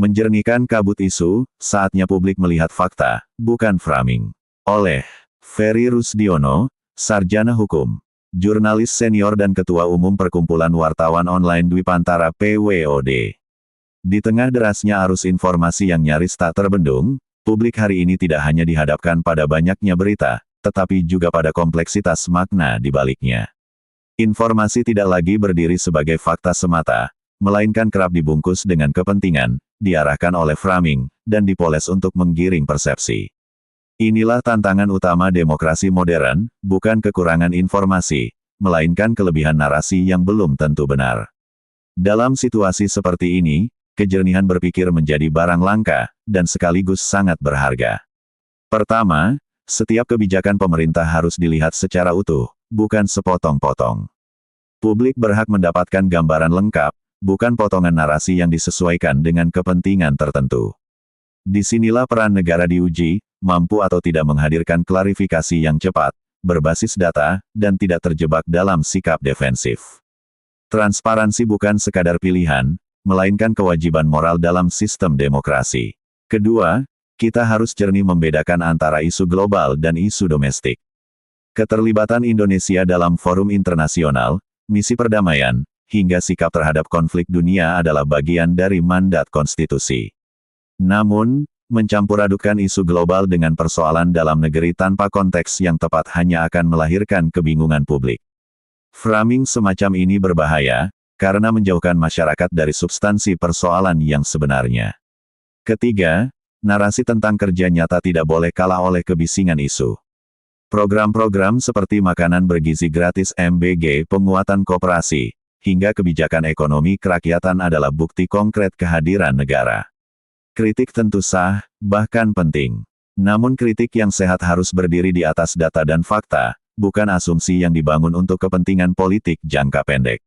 Menjernihkan kabut isu, saatnya publik melihat fakta, bukan framing. Oleh Ferry Rusdiono, Sarjana Hukum, Jurnalis Senior dan Ketua Umum Perkumpulan Wartawan Online Dwipantara PWOD. Di tengah derasnya arus informasi yang nyaris tak terbendung, publik hari ini tidak hanya dihadapkan pada banyaknya berita, tetapi juga pada kompleksitas makna di baliknya. Informasi tidak lagi berdiri sebagai fakta semata, melainkan kerap dibungkus dengan kepentingan, diarahkan oleh framing, dan dipoles untuk menggiring persepsi. Inilah tantangan utama demokrasi modern, bukan kekurangan informasi, melainkan kelebihan narasi yang belum tentu benar. Dalam situasi seperti ini, kejernihan berpikir menjadi barang langka, dan sekaligus sangat berharga. Pertama, setiap kebijakan pemerintah harus dilihat secara utuh, bukan sepotong-potong. Publik berhak mendapatkan gambaran lengkap, bukan potongan narasi yang disesuaikan dengan kepentingan tertentu. Disinilah peran negara diuji, mampu atau tidak menghadirkan klarifikasi yang cepat, berbasis data, dan tidak terjebak dalam sikap defensif. Transparansi bukan sekadar pilihan, melainkan kewajiban moral dalam sistem demokrasi. Kedua, kita harus jernih membedakan antara isu global dan isu domestik. Keterlibatan Indonesia dalam forum internasional, misi perdamaian, hingga sikap terhadap konflik dunia adalah bagian dari mandat konstitusi. Namun, mencampur-adukan isu global dengan persoalan dalam negeri tanpa konteks yang tepat hanya akan melahirkan kebingungan publik. Framing semacam ini berbahaya, karena menjauhkan masyarakat dari substansi persoalan yang sebenarnya. Ketiga, narasi tentang kerja nyata tidak boleh kalah oleh kebisingan isu. Program-program seperti makanan bergizi gratis MBG, penguatan koperasi, hingga kebijakan ekonomi kerakyatan adalah bukti konkret kehadiran negara. Kritik tentu sah, bahkan penting. Namun kritik yang sehat harus berdiri di atas data dan fakta, bukan asumsi yang dibangun untuk kepentingan politik jangka pendek.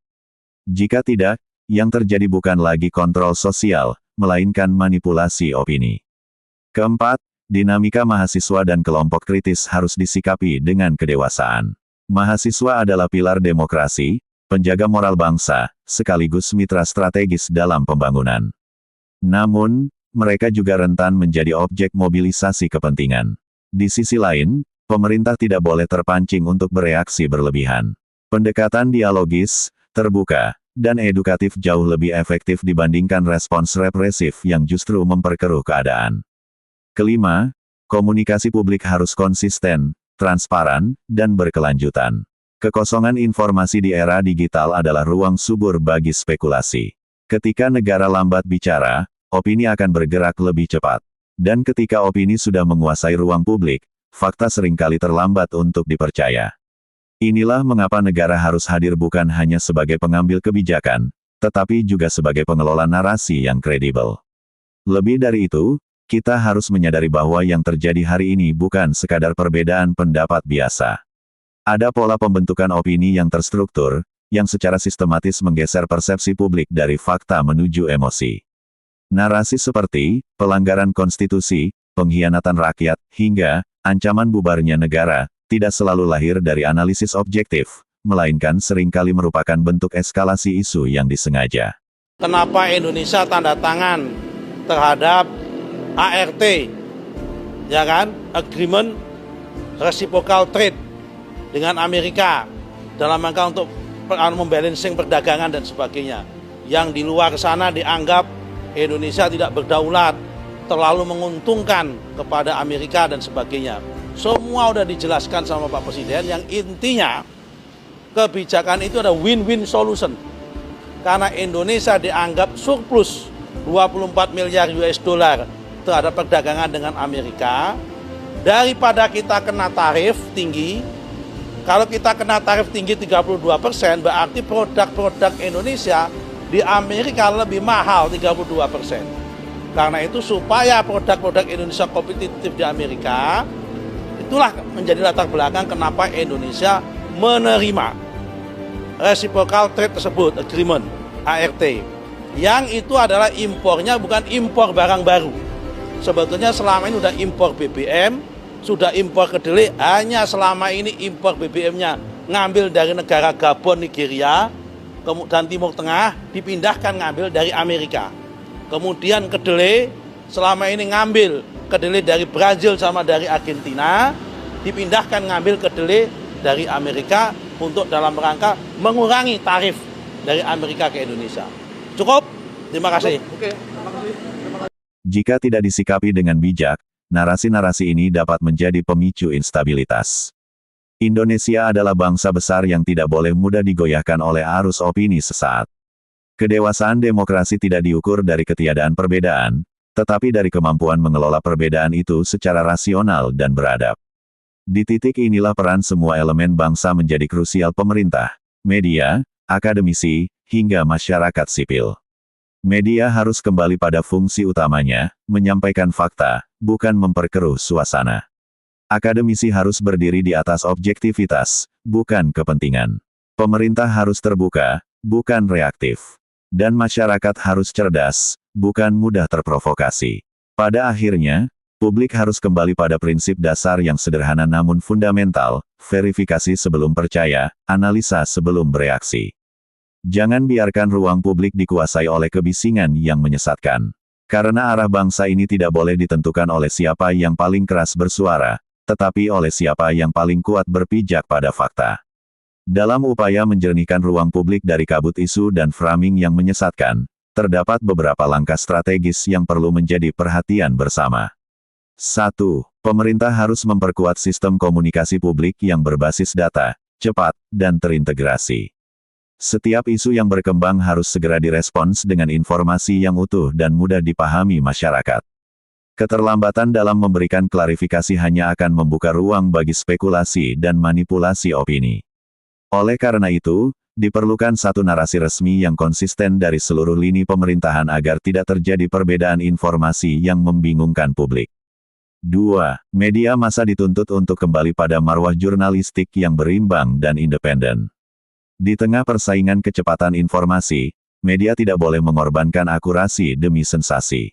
Jika tidak, yang terjadi bukan lagi kontrol sosial, melainkan manipulasi opini. Keempat, dinamika mahasiswa dan kelompok kritis harus disikapi dengan kedewasaan. Mahasiswa adalah pilar demokrasi, penjaga moral bangsa, sekaligus mitra strategis dalam pembangunan. Namun, mereka juga rentan menjadi objek mobilisasi kepentingan. Di sisi lain, pemerintah tidak boleh terpancing untuk bereaksi berlebihan. Pendekatan dialogis, terbuka, dan edukatif jauh lebih efektif dibandingkan respons represif yang justru memperkeruh keadaan. Kelima, komunikasi publik harus konsisten, transparan, dan berkelanjutan. Kekosongan informasi di era digital adalah ruang subur bagi spekulasi. Ketika negara lambat bicara, opini akan bergerak lebih cepat. Dan ketika opini sudah menguasai ruang publik, fakta seringkali terlambat untuk dipercaya. Inilah mengapa negara harus hadir bukan hanya sebagai pengambil kebijakan, tetapi juga sebagai pengelola narasi yang kredibel. Lebih dari itu, kita harus menyadari bahwa yang terjadi hari ini bukan sekadar perbedaan pendapat biasa. Ada pola pembentukan opini yang terstruktur, yang secara sistematis menggeser persepsi publik dari fakta menuju emosi. Narasi seperti pelanggaran konstitusi, pengkhianatan rakyat, hingga ancaman bubarnya negara, tidak selalu lahir dari analisis objektif, melainkan seringkali merupakan bentuk eskalasi isu yang disengaja. Kenapa Indonesia tanda tangan terhadap ART, ya kan, Agreement Reciprocal Trade dengan Amerika dalam rangka untuk membalancing perdagangan dan sebagainya. Yang di luar sana dianggap Indonesia tidak berdaulat, terlalu menguntungkan kepada Amerika dan sebagainya. Semua udah dijelaskan sama Pak Presiden, yang intinya kebijakan itu ada win-win solution. Karena Indonesia dianggap surplus 24 miliar US dollar terhadap perdagangan dengan Amerika, daripada kita kena tarif tinggi. Kalau kita kena tarif tinggi 32%, berarti produk-produk Indonesia di Amerika lebih mahal 32%. Karena itu supaya produk-produk Indonesia kompetitif di Amerika, itulah menjadi latar belakang kenapa Indonesia menerima Reciprocal Trade tersebut, Agreement, ART. Yang itu adalah impornya bukan impor barang baru. Sebetulnya selama ini sudah impor BBM, sudah impor kedelai, hanya selama ini impor BBM-nya ngambil dari negara Gabon, Nigeria, dan Timur Tengah, dipindahkan ngambil dari Amerika. kemudian kedelai selama ini ngambil kedelai dari Brazil sama dari Argentina, dipindahkan ngambil kedelai dari Amerika untuk dalam rangka mengurangi tarif dari Amerika ke Indonesia. Cukup? Terima kasih. Jika tidak disikapi dengan bijak, narasi-narasi ini dapat menjadi pemicu instabilitas. Indonesia adalah bangsa besar yang tidak boleh mudah digoyahkan oleh arus opini sesaat. Kedewasaan demokrasi tidak diukur dari ketiadaan perbedaan, tetapi dari kemampuan mengelola perbedaan itu secara rasional dan beradab. Di titik inilah peran semua elemen bangsa menjadi krusial: pemerintah, media, akademisi, hingga masyarakat sipil. Media harus kembali pada fungsi utamanya, menyampaikan fakta, bukan memperkeruh suasana. Akademisi harus berdiri di atas objektivitas, bukan kepentingan. Pemerintah harus terbuka, bukan reaktif. Dan masyarakat harus cerdas, bukan mudah terprovokasi. Pada akhirnya, publik harus kembali pada prinsip dasar yang sederhana namun fundamental: verifikasi sebelum percaya, analisa sebelum bereaksi. Jangan biarkan ruang publik dikuasai oleh kebisingan yang menyesatkan. Karena arah bangsa ini tidak boleh ditentukan oleh siapa yang paling keras bersuara, tetapi oleh siapa yang paling kuat berpijak pada fakta. Dalam upaya menjernihkan ruang publik dari kabut isu dan framing yang menyesatkan, terdapat beberapa langkah strategis yang perlu menjadi perhatian bersama. 1. Pemerintah harus memperkuat sistem komunikasi publik yang berbasis data, cepat, dan terintegrasi. Setiap isu yang berkembang harus segera direspons dengan informasi yang utuh dan mudah dipahami masyarakat. Keterlambatan dalam memberikan klarifikasi hanya akan membuka ruang bagi spekulasi dan manipulasi opini. Oleh karena itu, diperlukan satu narasi resmi yang konsisten dari seluruh lini pemerintahan agar tidak terjadi perbedaan informasi yang membingungkan publik. 2. Media massa dituntut untuk kembali pada marwah jurnalistik yang berimbang dan independen. Di tengah persaingan kecepatan informasi, media tidak boleh mengorbankan akurasi demi sensasi.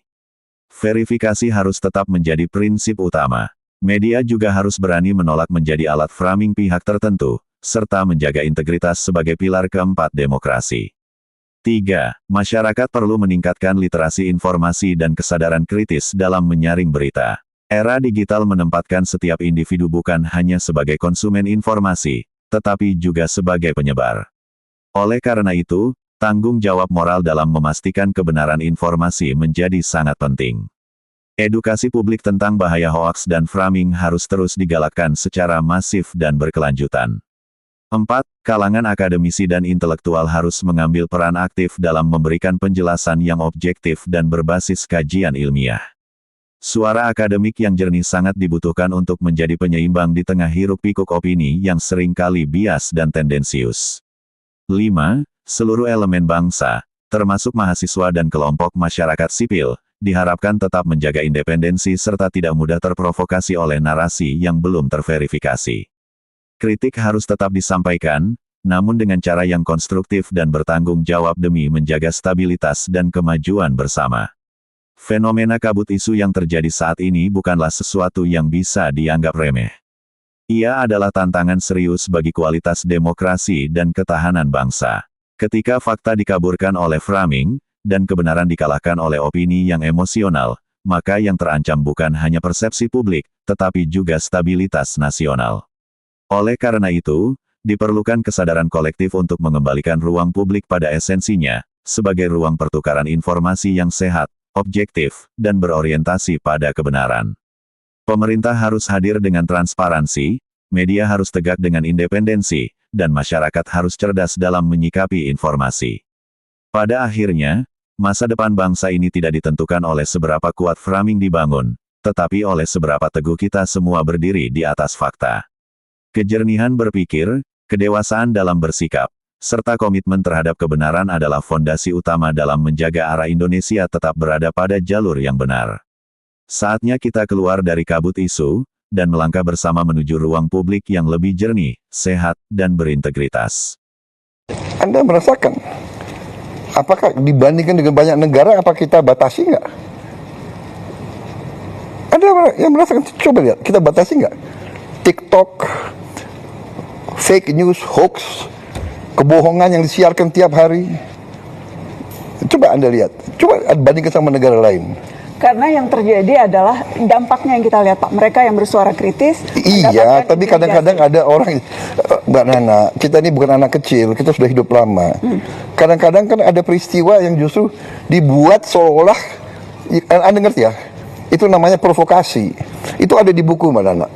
Verifikasi harus tetap menjadi prinsip utama. Media juga harus berani menolak menjadi alat framing pihak tertentu, serta menjaga integritas sebagai pilar keempat demokrasi. 3. Masyarakat perlu meningkatkan literasi informasi dan kesadaran kritis dalam menyaring berita. Era digital menempatkan setiap individu bukan hanya sebagai konsumen informasi, tetapi juga sebagai penyebar. Oleh karena itu, tanggung jawab moral dalam memastikan kebenaran informasi menjadi sangat penting. Edukasi publik tentang bahaya hoaks dan framing harus terus digalakkan secara masif dan berkelanjutan. 4. Kalangan akademisi dan intelektual harus mengambil peran aktif dalam memberikan penjelasan yang objektif dan berbasis kajian ilmiah. Suara akademik yang jernih sangat dibutuhkan untuk menjadi penyeimbang di tengah hiruk-pikuk opini yang seringkali bias dan tendensius. 5. Seluruh elemen bangsa, termasuk mahasiswa dan kelompok masyarakat sipil, diharapkan tetap menjaga independensi serta tidak mudah terprovokasi oleh narasi yang belum terverifikasi. Kritik harus tetap disampaikan, namun dengan cara yang konstruktif dan bertanggung jawab demi menjaga stabilitas dan kemajuan bersama. Fenomena kabut isu yang terjadi saat ini bukanlah sesuatu yang bisa dianggap remeh. Ia adalah tantangan serius bagi kualitas demokrasi dan ketahanan bangsa. Ketika fakta dikaburkan oleh framing, dan kebenaran dikalahkan oleh opini yang emosional, maka yang terancam bukan hanya persepsi publik, tetapi juga stabilitas nasional. Oleh karena itu, diperlukan kesadaran kolektif untuk mengembalikan ruang publik pada esensinya, sebagai ruang pertukaran informasi yang sehat, objektif, dan berorientasi pada kebenaran. Pemerintah harus hadir dengan transparansi, media harus tegak dengan independensi, dan masyarakat harus cerdas dalam menyikapi informasi. Pada akhirnya, masa depan bangsa ini tidak ditentukan oleh seberapa kuat framing dibangun, tetapi oleh seberapa teguh kita semua berdiri di atas fakta. Kejernihan berpikir, kedewasaan dalam bersikap, serta komitmen terhadap kebenaran adalah fondasi utama dalam menjaga arah Indonesia tetap berada pada jalur yang benar. Saatnya kita keluar dari kabut isu, dan melangkah bersama menuju ruang publik yang lebih jernih, sehat, dan berintegritas. Anda merasakan, apakah dibandingkan dengan banyak negara, apa kita batasi nggak? Anda yang merasakan, coba lihat, kita batasi nggak? TikTok, fake news, hoax, kebohongan yang disiarkan tiap hari, Coba Anda lihat, coba bandingkan sama negara lain. Karena yang terjadi adalah dampaknya yang kita lihat, Pak. Mereka yang bersuara kritis. Iya, tapi kadang-kadang ada orang, Mbak Nana, kita ini bukan anak kecil, kita sudah hidup lama. Kadang-kadang kan ada peristiwa yang justru dibuat seolah, Anda ngerti ya? Itu namanya provokasi. Itu ada di buku, Mbak Nana.